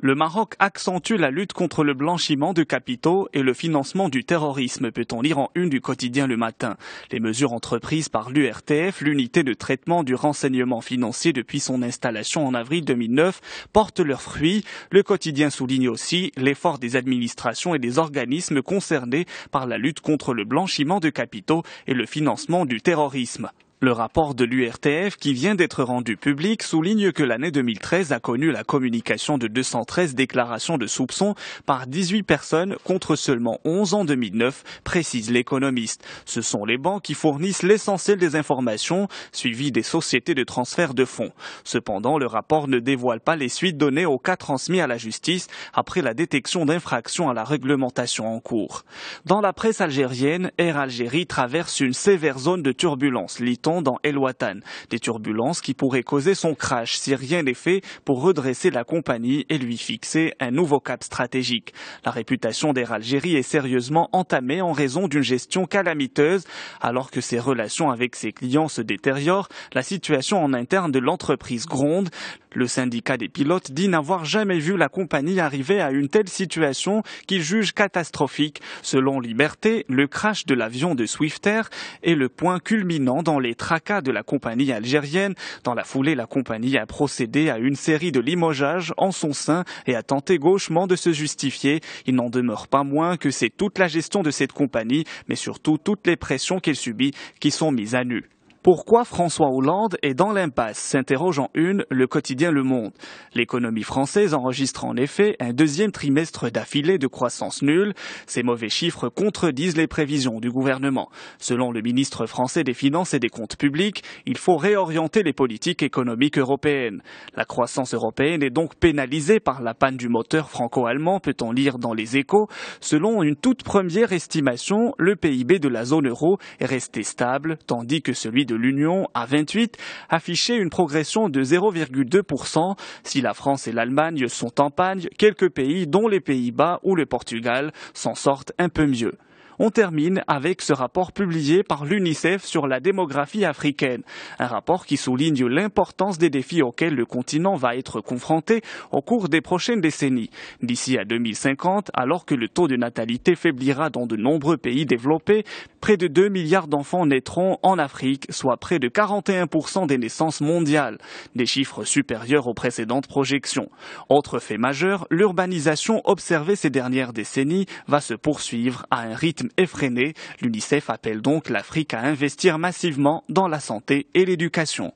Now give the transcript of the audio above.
Le Maroc accentue la lutte contre le blanchiment de capitaux et le financement du terrorisme, peut-on lire en une du quotidien Le Matin. Les mesures entreprises par l'URTF, l'unité de traitement du renseignement financier depuis son installation en avril 2009, portent leurs fruits. Le quotidien souligne aussi l'effort des administrations et des organismes concernés par la lutte contre le blanchiment de capitaux et le financement du terrorisme. Le rapport de l'URTF, qui vient d'être rendu public, souligne que l'année 2013 a connu la communication de 213 déclarations de soupçons par 18 personnes contre seulement 11 en 2009, précise l'économiste. Ce sont les banques qui fournissent l'essentiel des informations, suivies des sociétés de transfert de fonds. Cependant, le rapport ne dévoile pas les suites données aux cas transmis à la justice après la détection d'infractions à la réglementation en cours. Dans la presse algérienne, Air Algérie traverse une sévère zone de turbulence, lit-on dans El Watan. Des turbulences qui pourraient causer son crash si rien n'est fait pour redresser la compagnie et lui fixer un nouveau cap stratégique. La réputation d'Air Algérie est sérieusement entamée en raison d'une gestion calamiteuse. Alors que ses relations avec ses clients se détériorent, la situation en interne de l'entreprise gronde. Le syndicat des pilotes dit n'avoir jamais vu la compagnie arriver à une telle situation qu'il juge catastrophique. Selon Liberté, le crash de l'avion de Swiftair est le point culminant dans les tracas de la compagnie algérienne. Dans la foulée, la compagnie a procédé à une série de limogeages en son sein et a tenté gauchement de se justifier. Il n'en demeure pas moins que c'est toute la gestion de cette compagnie, mais surtout toutes les pressions qu'elle subit qui sont mises à nu. Pourquoi François Hollande est dans l'impasse, s'interroge en une le quotidien Le Monde. L'économie française enregistre en effet un deuxième trimestre d'affilée de croissance nulle. Ces mauvais chiffres contredisent les prévisions du gouvernement. Selon le ministre français des Finances et des Comptes publics, il faut réorienter les politiques économiques européennes. La croissance européenne est donc pénalisée par la panne du moteur franco-allemand, peut-on lire dans Les Échos. Selon une toute première estimation, le PIB de la zone euro est resté stable, tandis que celui de l'Union, à 28, affichait une progression de 0,2%. Si la France et l'Allemagne sont en panne, quelques pays, dont les Pays-Bas ou le Portugal, s'en sortent un peu mieux. On termine avec ce rapport publié par l'UNICEF sur la démographie africaine. Un rapport qui souligne l'importance des défis auxquels le continent va être confronté au cours des prochaines décennies. D'ici à 2050, alors que le taux de natalité faiblira dans de nombreux pays développés, près de 2 milliards d'enfants naîtront en Afrique, soit près de 41% des naissances mondiales. Des chiffres supérieurs aux précédentes projections. Autre fait majeur, l'urbanisation observée ces dernières décennies va se poursuivre à un rythme effréné. L'UNICEF appelle donc l'Afrique à investir massivement dans la santé et l'éducation.